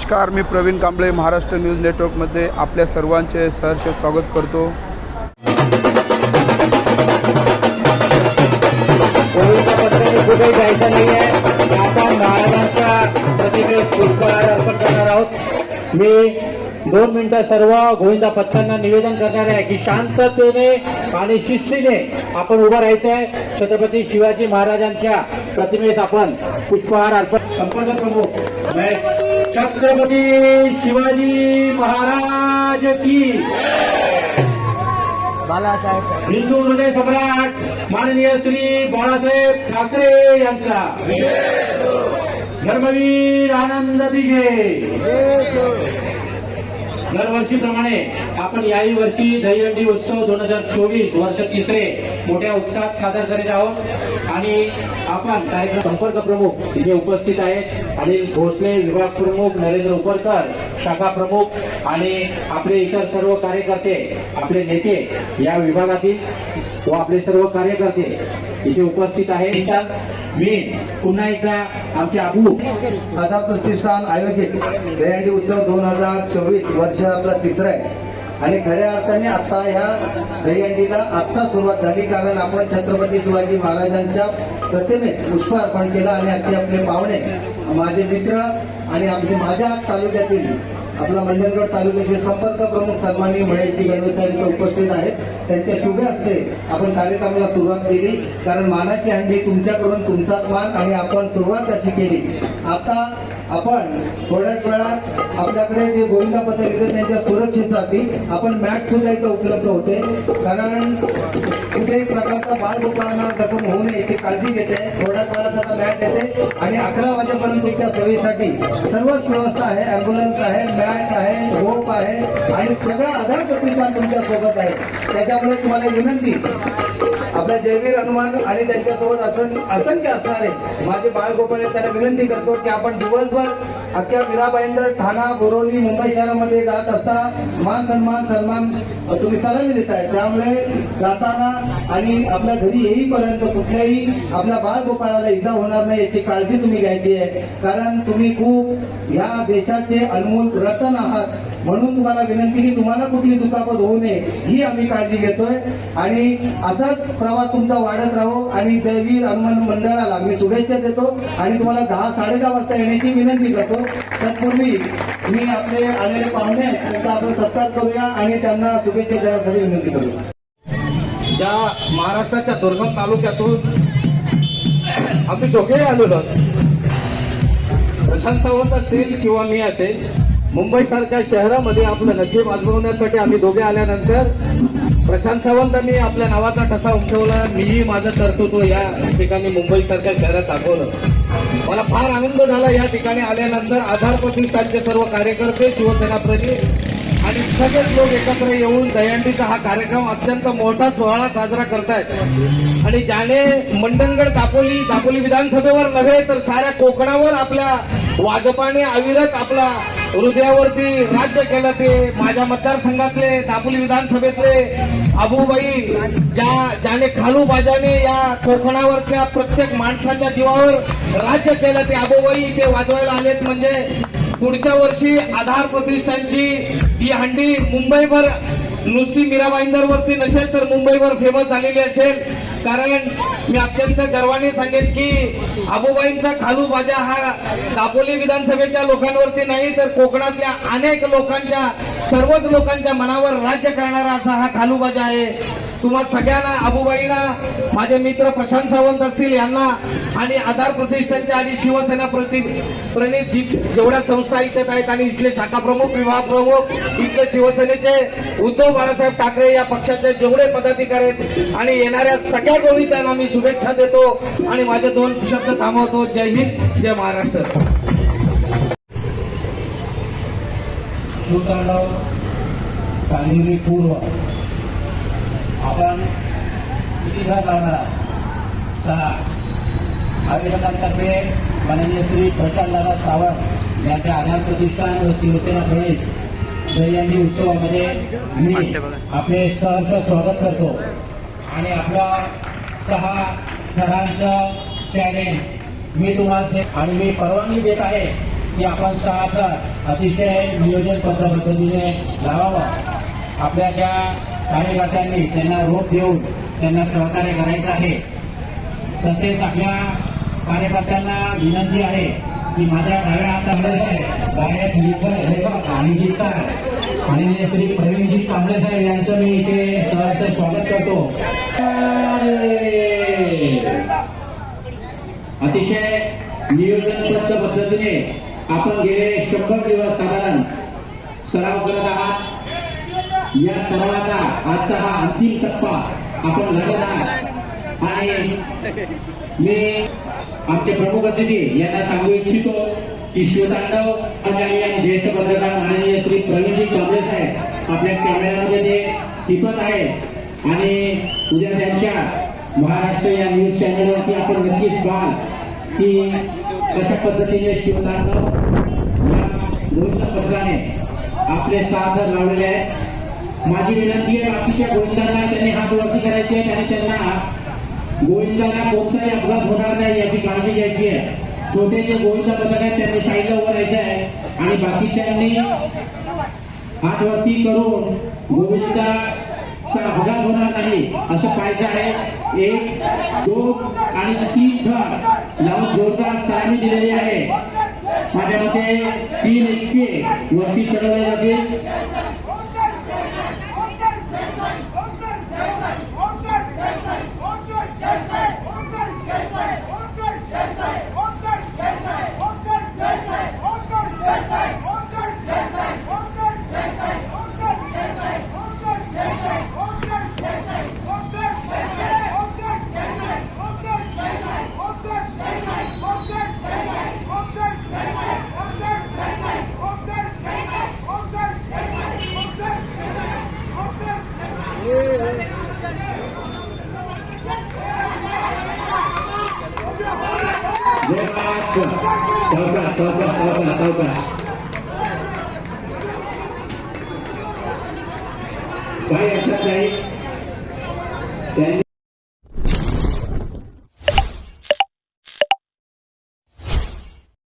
नमस्कार, मी प्रवीण कांबळे महाराष्ट्र न्यूज नेटवर्कमध्ये आपल्या सर्वांचे सहर्ष स्वागत करतो। कुठे जायचं नाही आहे, आपण महाराजांच्या प्रतिमेस पुष्पहार अर्पण करणार आहोत। मी 2 मिनिटं सर्व गोविंदा पथकांना निवेदन करणार आहे की शांततेने आणि शिस्तीने आपण उभं राहायचं आहे। छत्रपती शिवाजी महाराजांच्या प्रतिमेस आपण पुष्पहार अर्पण। संपर्क प्रमुख छत्रपती शिवाजी महाराज की, हिंदू हृदय सम्राट माननीय श्री बाळासाहेब ठाकरे यांचा, धर्मवीर आनंद दिघे। दरवर्षीप्रमाणे आपण याही वर्षी दहीहंडी उत्सव 2024 वर्ष 3रे मोठ्या उत्साहात सादर करीत आहोत आणि आपण कार्यक्रम संपर्क प्रमुख इथे उपस्थित आहेत। अनिल भोसले विभाग प्रमुख, नरेंद्र उपरकर शाखा प्रमुख आणि आपले इतर सर्व कार्यकर्ते, आपले नेते या विभागातील व आपले सर्व कार्यकर्ते इथे उपस्थित आहेत। मी पुन्हा एकदा आमचे आबू आझाद प्रतिष्ठान आयोजित दहीहंडी उत्सव 2024 वर्ष आपला 3रा आहे आणि खऱ्या अर्थाने आता ह्या दहीहंडीला आत्ता सुरुवात झाली, कारण आपण छत्रपती शिवाजी महाराजांच्या प्रतिमेत पुष्प अर्पण केलं आणि आजचे आपले पाहुणे, माझे मित्र आणि माझ्या तालुक्यातील आपला मंडणगड तालुक्याचे संपर्क प्रमुख सन्माननीय महेशजी गणवत उपस्थित आहेत। त्यांच्या शुभ हस्ते आपण कार्यक्रमाला सुरुवात केली, कारण मानाची हंडी तुमच्याकडून तुमचाच मान आणि आपण सुरुवात अशी केली। आता आपण थोड्याच वेळात आपल्याकडे जे गोविंदा पथक येते त्यांच्या सुरक्षेसाठी आपण मॅट सुद्धा इथं उपलब्ध होते, कारण कुठेही प्रकारचा बाळगोपाळांना जखम होऊ नये याची काळजी घेते। थोड्याच वेळात आता मॅट येते आणि 11 वाजेपर्यंत तुमच्या सोयीसाठी सर्वच व्यवस्था आहे, अँब्युलन्स आहे, मॅट आहे, रोप आहे आणि सगळं आधार प्रतिष्ठान तुमच्या सोबत आहे। त्याच्यामुळे तुम्हाला विनंती, आपल्या जयवीर हनुमान आणि त्यांच्यासोबत असंख्य असणारे माझे बाळगोपाळ त्यांना विनंती करतो की आपण दिवसभर अख्ख्या मीराबाईंदर, ठाणा, बोरिवली, मुंबई शहरामध्ये जात असता मान सन्मान तुम्ही सलामी देताय। त्यामुळे जाताना आणि आपल्या घरी येईपर्यंत कुठल्याही आपल्या बाळगोपाळाला इजा होणार नाही याची काळजी तुम्ही घ्यायची आहे, कारण तुम्ही खूप या देशाचे अनमोल रतन आहात। म्हणून तुम्हाला विनंती की तुम्हाला कुठली दुखापत होऊ नये ही आम्ही काळजी घेतोय आणि असाच प्रवास तुमचा वाढत राहो आणि जयवीर हनुमान मंडळाला मी शुभेच्छा देतो आणि तुम्हाला 10-10:30 वाजता येण्याची विनंती करतो। तत्पूर्वी मी आपले आलेले पाहुणे त्यांचा आपण सत्कार करूया आणि त्यांना शुभेच्छा देण्यासाठी विनंती करूया। ज्या महाराष्ट्राच्या दुर्गम तालुक्यातून आम्ही दोघेही आलेलो, प्रशांत सावंत असतील किंवा मी असेल, मुंबई सारख्या शहरामध्ये आपलं नशीब आजमावण्यासाठी आम्ही दोघे आल्यानंतर प्रशांत सावंतांनी आपल्या नावाचा ठसा उमटवला, मीही माझं कर्तृत्व या ठिकाणी मुंबई सारख्या शहरात दाखवलं। मला फार आनंद झाला या ठिकाणी आल्यानंतर। आधार प्रतिष्ठानचे सर्व कार्यकर्ते, शिवसेनाप्रती आणि सगळेच लोक एकत्र येऊन दहीहंडीचा हा कार्यक्रम अत्यंत मोठा सोहळा साजरा करतायत आणि ज्याने मंडणगड दापोली विधानसभेवर नव्हे तर साऱ्या कोकणावर आपल्या वाजपाने अविरत आपला हृदयावरती राज्य केलं, ते माझ्या मतदारसंघातले दापोली विधानसभेतले आबूबाई, ज्याने खालूबाजाने या कोकणावरच्या प्रत्येक माणसाच्या जीवावर राज्य केलं, ते आबूबाई इथे वाजवायला आलेत। म्हणजे पुढच्या वर्षी आधार प्रतिष्ठानची ही हंडी मुंबईभर नुसती मीराबाईंदरवरती नसेल तर मुंबईभर फेमस झालेली असेल, कारण मी अत्यंत गर्वाने सांगेन की आबूबाईंचा खालू बाजा हा दापोली विधानसभेच्या लोकांवरती नाही तर कोकणातल्या अनेक लोकांच्या, सर्वच लोकांच्या मनावर राज्य करणारा असा हा खालू बाजा आहे। तुम्हा सगळ्यांना, आबूबाईंना, माझे मित्र प्रशांत सावंत असतील यांना आणि आधार प्रतिष्ठानच्या आणि शिवसेना प्रणित जेवढ्या संस्था इथं आहेत आणि इथले शाखा प्रमुख, विभाग प्रमुख, इथले शिवसेनेचे उद्धव बाळासाहेब ठाकरे या पक्षाचे जेवढे पदाधिकारी आहेत आणि येणाऱ्या सगळ्या गोविंदांना मी शुभेच्छा देतो आणि माझे 2 शब्द थांबवतो। जय हिंद, जय महाराष्ट्र। कालिंदी पूर्व आपण तिथं जाणारा 6 आयोजकांतर्फे माननीय श्री प्रशांतदादा सावंत यांच्या आधार प्रतिष्ठान व शिवसेना प्रणित दहीहंडी उत्सवामध्ये मी आपले सहर्ष स्वागत करतो आणि आपल्या 6 थरांचं चॅलेंज मी तुम्हाला आणि मी परवानगी देत आहे की आपण साथ अतिशय नियोजनबद्ध पद्धतीने लावावं. आपल्या ज्या कार्यकर्त्यांनी त्यांना रोप देऊन त्यांना सहकार्य करायचं आहे. तसेच आपल्या कार्यकर्त्यांना विनंती आहे की माझ्या डाव्या हातामध्ये गायक लेखक आणि गीतकार आणि श्री प्रवीणजी कांबळे साहेब यांचं मी इथे सहर्ष स्वागत करतो. अतिशय नियोजनबद्ध पद्धतीने आपण गेले 100 दिवस साधारण सराव करत आहात. या सरावाचा आजचा हा अंतिम टप्पा आपण लागत आहात आणि मी आमचे प्रमुख अतिथी यांना सांगू इच्छितो की शिवतांडव आचार्य आणि ज्येष्ठ पत्रकार माननीय श्री प्रवीणजी कांबळे साहेब आपल्या कॅमेऱ्यामध्ये ते टिपत आहेत आणि उद्या त्यांच्या महाराष्ट्र या न्यूज चॅनलवरती आपण नक्कीच पाहाल की कशा पद्धतीने शिवतांडव या गोविंदा पत्राने आपले साथ लावलेले आहेत. माझी विनंती आहे बाकीच्या गोविंदांना त्यांनी हात वरती करायचे आहेत आणि त्यांना गोविंदांना कोणताही अपघात होणार नाही याची काळजी घ्यायची आहे. छोटे जे गोविंदा पथक आहेत त्यांनी साईडला उभं राहायचं आहे आणि बाकीच्यांनी हात वरती करून गोविंदाचा अपघात होणार नाही असं पाहायचं आहे. 1, 2 आणि 3 थर लावून जोरदार सलामी दिलेली आहे. माझ्या मते 3 HP वरती चढवले जातील. सावकाश काही हरकत नाही.